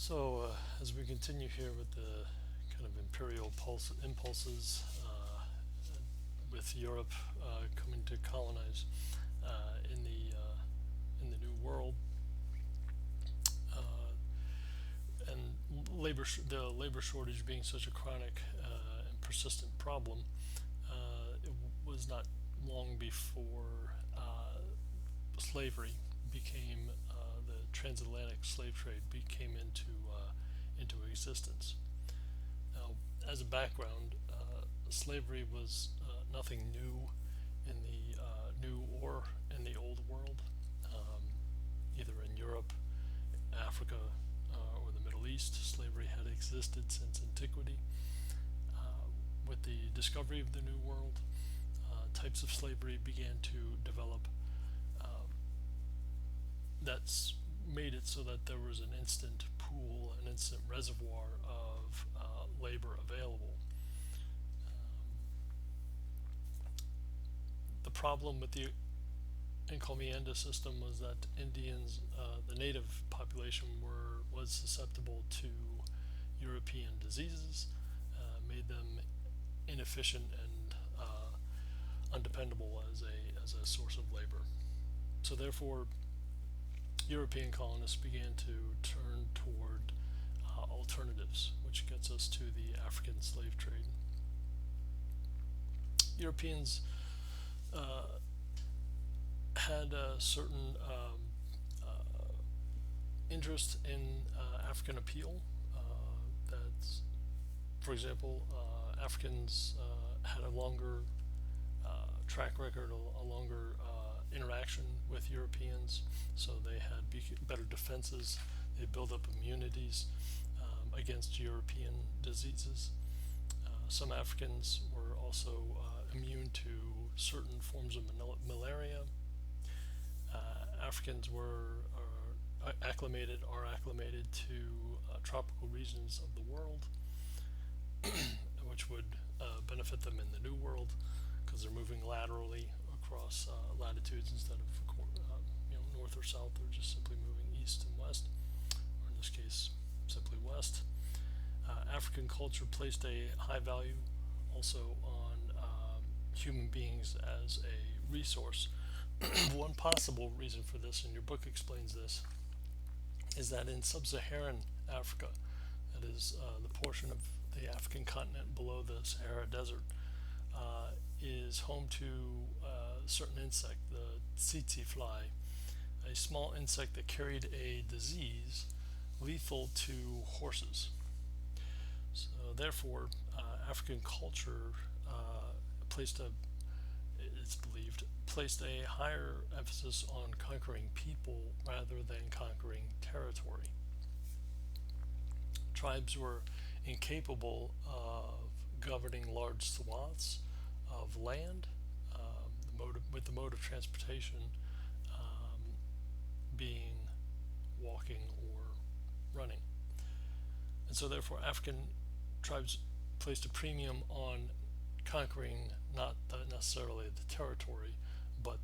As we continue here with the kind of impulses with Europe coming to colonize in the New World, and the labor shortage being such a chronic and persistent problem, it was not long before slavery became the transatlantic slave trade became into existence. Now, as a background, slavery was nothing new in the New or in the Old World, either in Europe, Africa, or the Middle East. Slavery had existed since antiquity. With the discovery of the New World, types of slavery began to develop. That's made it so that there was an instant pool, an instant reservoir of labor available. The problem with the encomienda system was that Indians, the native population, was susceptible to European diseases, made them inefficient and undependable as a source of labor. So therefore, European colonists began to turn toward alternatives, which gets us to the African slave trade. Europeans uh, had a certain interest in African appeal. That's, for example, Africans had a longer track record, a longer interaction with Europeans, so they had better defenses. They built up immunities against European diseases. Some Africans were also immune to certain forms of malaria. Africans are acclimated to tropical regions of the world, which would benefit them in the New World because they're moving laterally across latitudes instead of north or south. They're just simply moving east and west, or in this case, simply west. African culture placed a high value also on human beings as a resource. One possible reason for this, and your book explains this, is that in sub-Saharan Africa, that is the portion of the African continent below the Sahara Desert, is home to a certain insect, the tsetse fly, a small insect that carried a disease lethal to horses. So therefore, African culture placed a, it's believed, placed a higher emphasis on conquering people rather than conquering territory. Tribes were incapable of governing large swaths of land, with the mode of transportation being walking or running. And so, therefore, African tribes placed a premium on conquering not necessarily the territory, but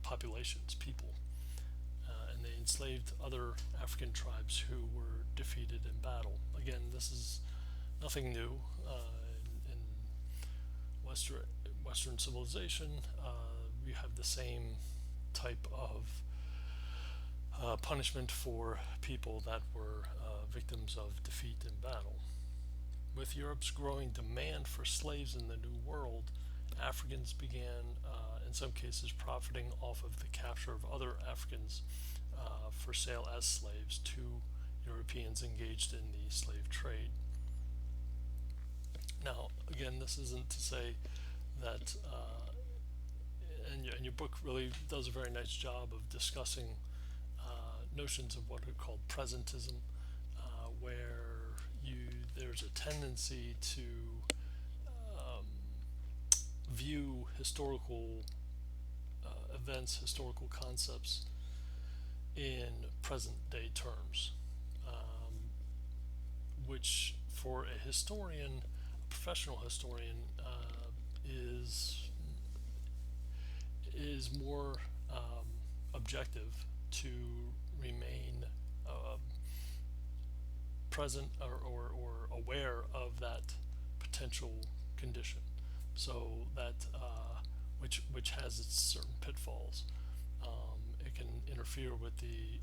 populations, people. And they enslaved other African tribes who were defeated in battle. Again, this is nothing new in Western civilization. We have the same type of punishment for people that were victims of defeat in battle. With Europe's growing demand for slaves in the New World, Africans began, in some cases, profiting off of the capture of other Africans for sale as slaves to Europeans engaged in the slave trade. Now, again, this isn't to say that, and your book really does a very nice job of discussing notions of what are called presentism, where there's a tendency to view historical events, historical concepts in present day terms, which for a historian, a professional historian, is more objective to remain present or aware of that potential condition. So that which has its certain pitfalls. It can interfere with the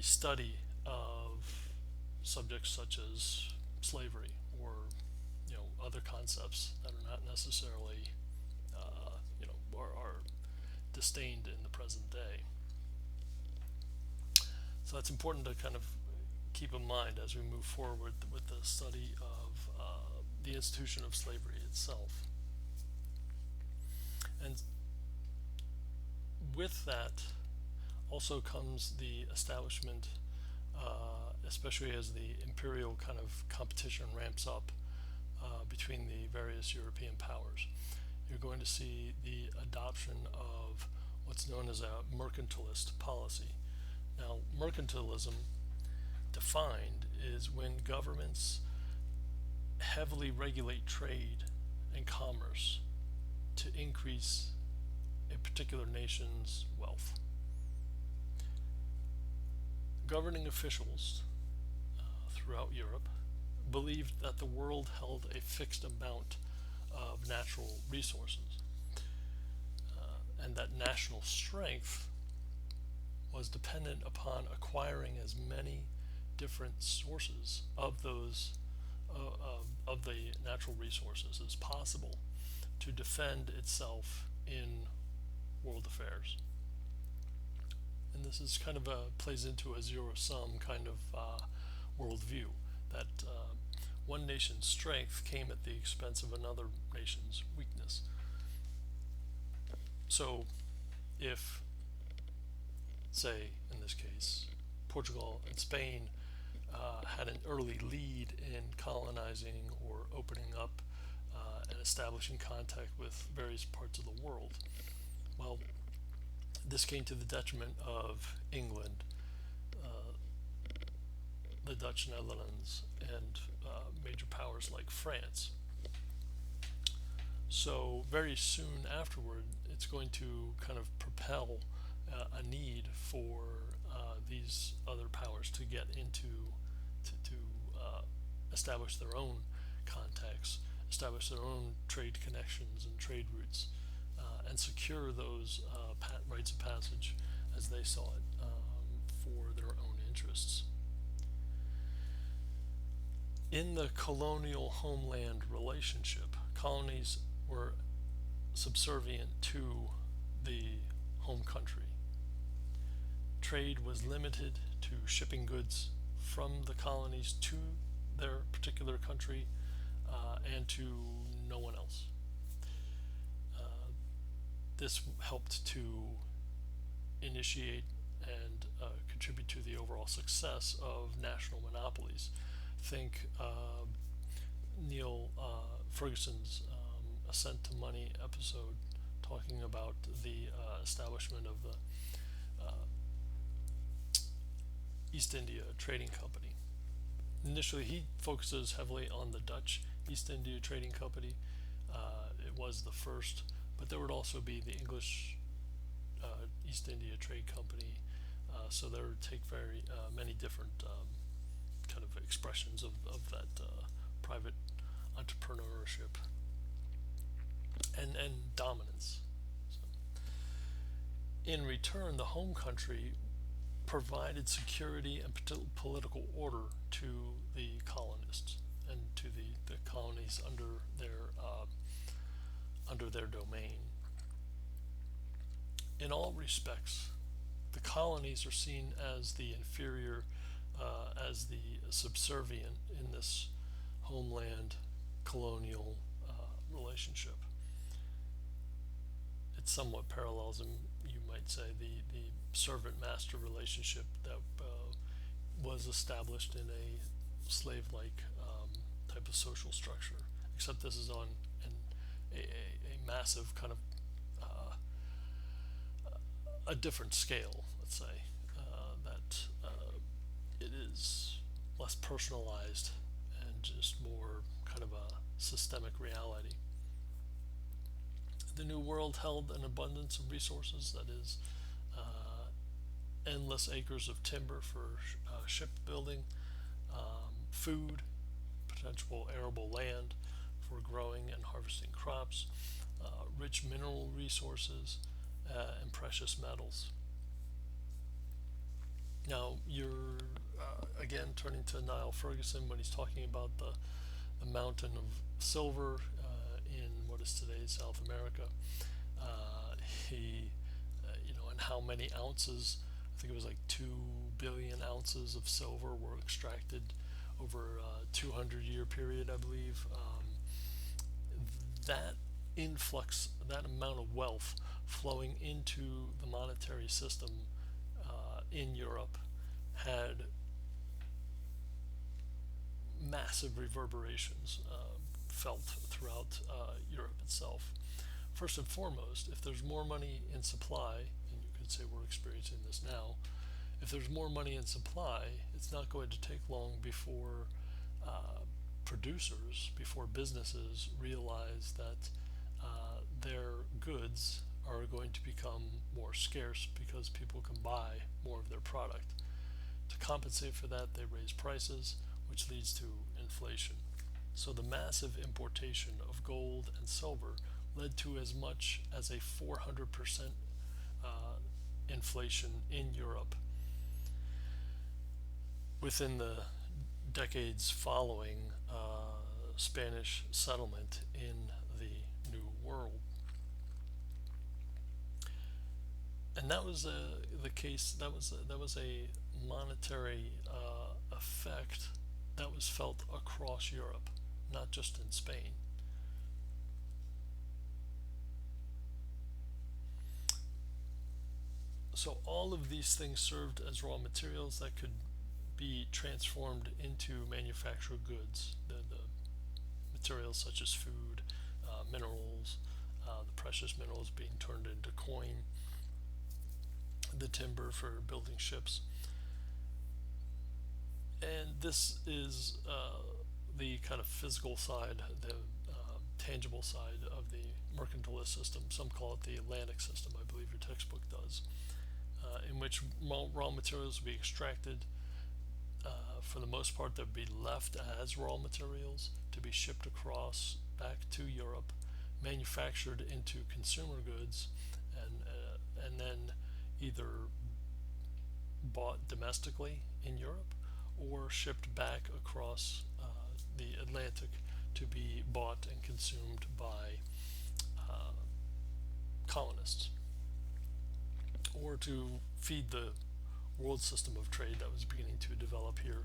study of subjects such as slavery or other concepts that are not necessarily are disdained in the present day. So that's important to kind of keep in mind as we move forward with the study of the institution of slavery itself. And with that also comes the establishment, especially as the imperial kind of competition ramps up between the various European powers. You're going to see the adoption of what's known as a mercantilist policy. Now, mercantilism, defined, is when governments heavily regulate trade and commerce to increase a particular nation's wealth. Governing officials throughout Europe believed that the world held a fixed amount of natural resources, and that national strength was dependent upon acquiring as many different sources of those of the natural resources as possible to defend itself in world affairs. And this is kind of plays into a zero-sum kind of worldview that one nation's strength came at the expense of another nation's weakness. So, if, say, in this case, Portugal and Spain had an early lead in colonizing or opening up and establishing contact with various parts of the world, well, this came to the detriment of England, the Dutch Netherlands, and major powers like France. So very soon afterward, it's going to kind of propel a need for these other powers to get into to establish their own contacts, establish their own trade connections and trade routes, and secure those rights of passage as they saw it for their own interests. In the colonial homeland relationship, colonies were subservient to the home country. Trade was limited to shipping goods from the colonies to their particular country and to no one else. This helped to initiate and contribute to the overall success of national monopolies. Think Neil Ferguson's Ascent to Money episode, talking about the establishment of the East India Trading Company. Initially, he focuses heavily on the Dutch East India Trading Company. It was the first, but there would also be the English East India Trade Company. So there would take very many different kind of expressions of that private entrepreneurship and dominance. So, in return, the home country provided security and political order to the colonists and to the colonies under their domain. In all respects, the colonies are seen as the inferior, as the subservient in this homeland colonial relationship. It somewhat parallels, you might say, the servant-master relationship that was established in a slave-like type of social structure, except this is on a massive kind of a different scale, let's say, that it is less personalized and just more kind of a systemic reality. The New World held an abundance of resources, that is, endless acres of timber for shipbuilding, food, potential arable land for growing and harvesting crops, rich mineral resources, and precious metals. Now, you're again turning to Niall Ferguson when he's talking about the mountain of silver in what is today South America. He, and how many ounces, I think it was like 2 billion ounces of silver were extracted over a 200-year period, I believe. That influx, that amount of wealth flowing into the monetary system in Europe had massive reverberations felt throughout Europe itself. First and foremost, if there's more money in supply, and you could say we're experiencing this now, if there's more money in supply, it's not going to take long before producers, before businesses realize that their goods are going to become more scarce because people can buy more of their product. To compensate for that, they raise prices, which leads to inflation. So the massive importation of gold and silver led to as much as a 400% inflation in Europe within the decades following Spanish settlement in the New World. And that was the case. That was a monetary effect that was felt across Europe, not just in Spain. So all of these things served as raw materials that could be transformed into manufactured goods. The materials such as food, minerals, the precious minerals being turned into coin, the timber for building ships. And this is the kind of physical side, the tangible side of the mercantilist system. Some call it the Atlantic system, I believe your textbook does, in which raw materials would be extracted. For the most part, they would be left as raw materials to be shipped across back to Europe, manufactured into consumer goods, and then either bought domestically in Europe or shipped back across the Atlantic to be bought and consumed by colonists, or to feed the world system of trade that was beginning to develop here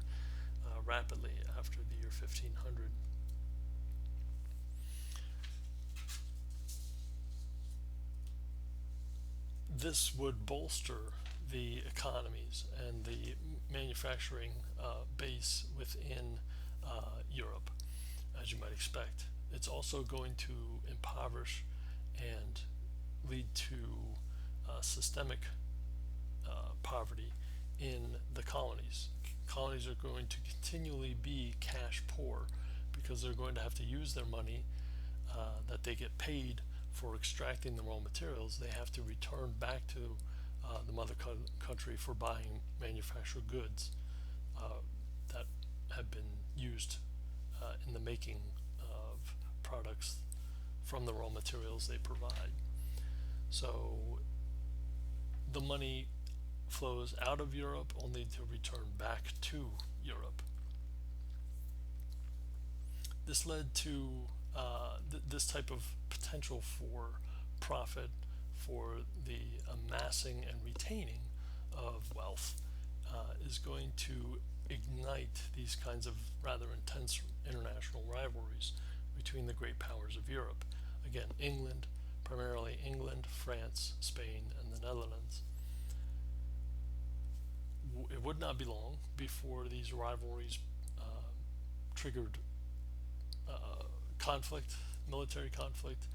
rapidly after the year 1500. This would bolster the economies and the manufacturing base within Europe, as you might expect. It's also going to impoverish and lead to systemic poverty in the colonies. Colonies are going to continually be cash poor because they're going to have to use their money that they get paid for extracting the raw materials. They have to return back to the mother country for buying manufactured goods that have been used in the making of products from the raw materials they provide. So the money flows out of Europe only to return back to Europe. This led to this type of potential for profit, for the amassing and retaining of wealth, is going to ignite these kinds of rather intense international rivalries between the great powers of Europe. Again, England, primarily England, France, Spain, and the Netherlands. It would not be long before these rivalries triggered conflict, military conflict,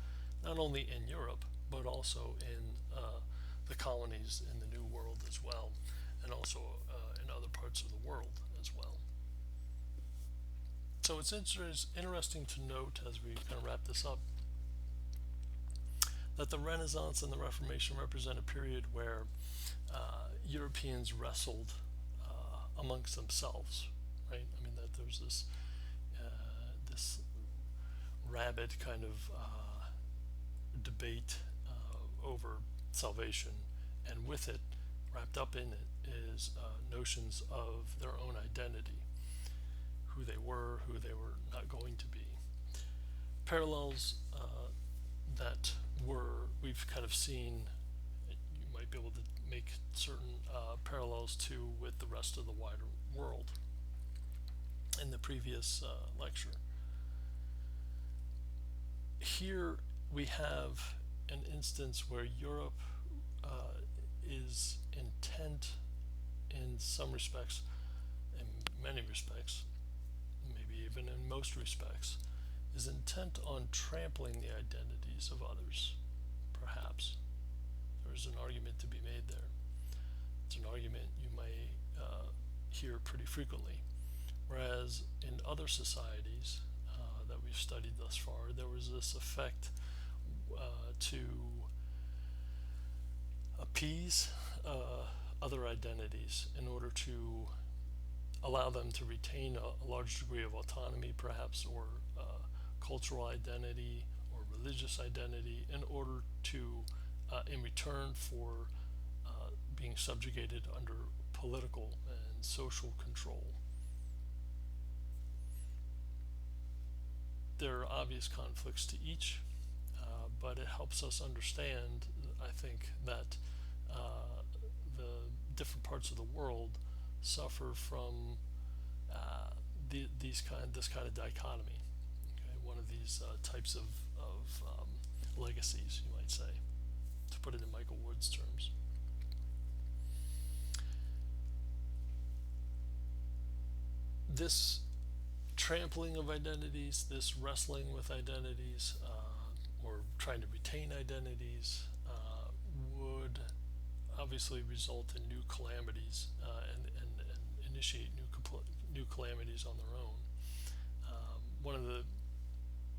not only in Europe, but also in the colonies in the New World as well, and also in other parts of the world as well. So it's interesting to note, as we kind of wrap this up, that the Renaissance and the Reformation represent a period where Europeans wrestled amongst themselves right? I mean that there's this rabid kind of debate over salvation, and with it, wrapped up in it, is notions of their own identity, who they were not going to be. Parallels that we've kind of seen, you might be able to make certain parallels to with the rest of the wider world in the previous lecture. Here we have an instance where Europe is intent in some respects, in many respects, maybe even in most respects, is intent on trampling the identities of others, perhaps. There's an argument to be made there. It's an argument you may hear pretty frequently. Whereas in other societies that we've studied thus far, there was this effect to appease other identities in order to allow them to retain a large degree of autonomy, perhaps, or cultural identity or religious identity, in order to, in return for being subjugated under political and social control. There are obvious conflicts to each, but it helps us understand, I think, that the different parts of the world suffer from this kind of dichotomy. Okay? One of these types of legacies, you might say, to put it in Michael Wood's terms. This trampling of identities, this wrestling with identities, or trying to retain identities, would obviously result in new calamities and initiate new calamities on their own. One of the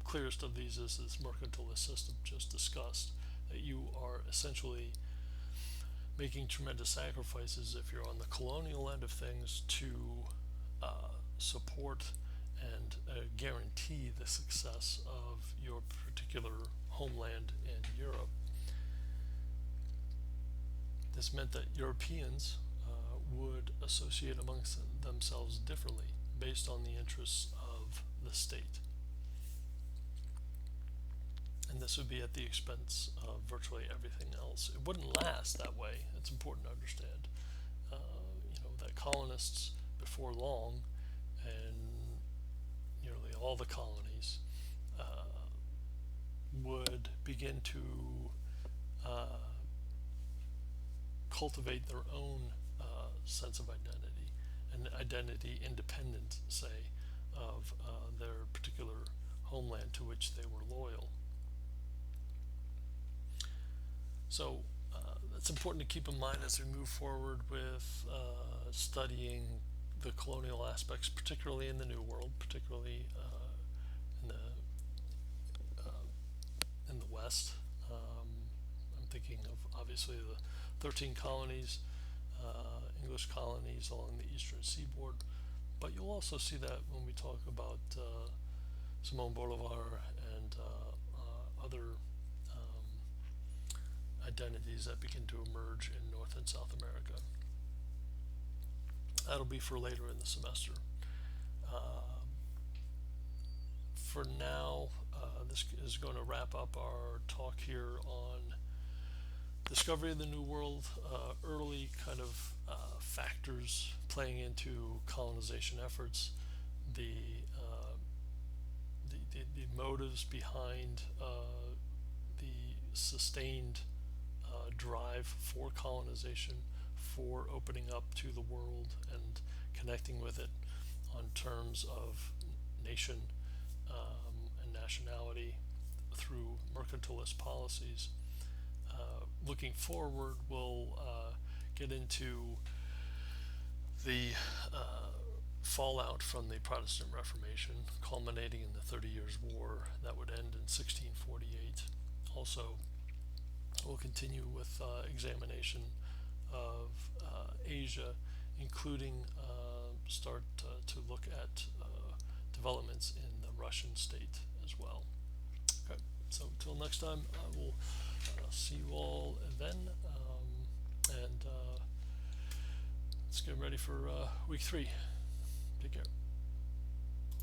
clearest of these is this mercantilist system just discussed, that you are essentially making tremendous sacrifices if you're on the colonial end of things to support and guarantee the success of your particular homeland in Europe. This meant that Europeans would associate amongst themselves differently based on the interests of the state. And this would be at the expense of virtually everything else. It wouldn't last that way. It's important to understand. That colonists before long, and nearly all the colonies, would begin to cultivate their own sense of identity, an identity independent, say, of their particular homeland to which they were loyal. So it's important to keep in mind as we move forward with studying the colonial aspects, particularly in the New World, particularly in the West. I'm thinking of obviously the 13 colonies, English colonies along the eastern seaboard, but you'll also see that when we talk about Simon Bolivar and other identities that begin to emerge in North and South America. That'll be for later in the semester. For now, this is going to wrap up our talk here on discovery of the New World, early kind of factors playing into colonization efforts, the motives behind the sustained drive for colonization, for opening up to the world and connecting with it on terms of nation and nationality through mercantilist policies. Looking forward, we'll get into the fallout from the Protestant Reformation, culminating in the 30 Years' War that would end in 1648. Also, we'll continue with examination of Asia including start to look at developments in the Russian state as well. Okay, so until next time, I will see you all then, and let's get ready for week 3. Take care.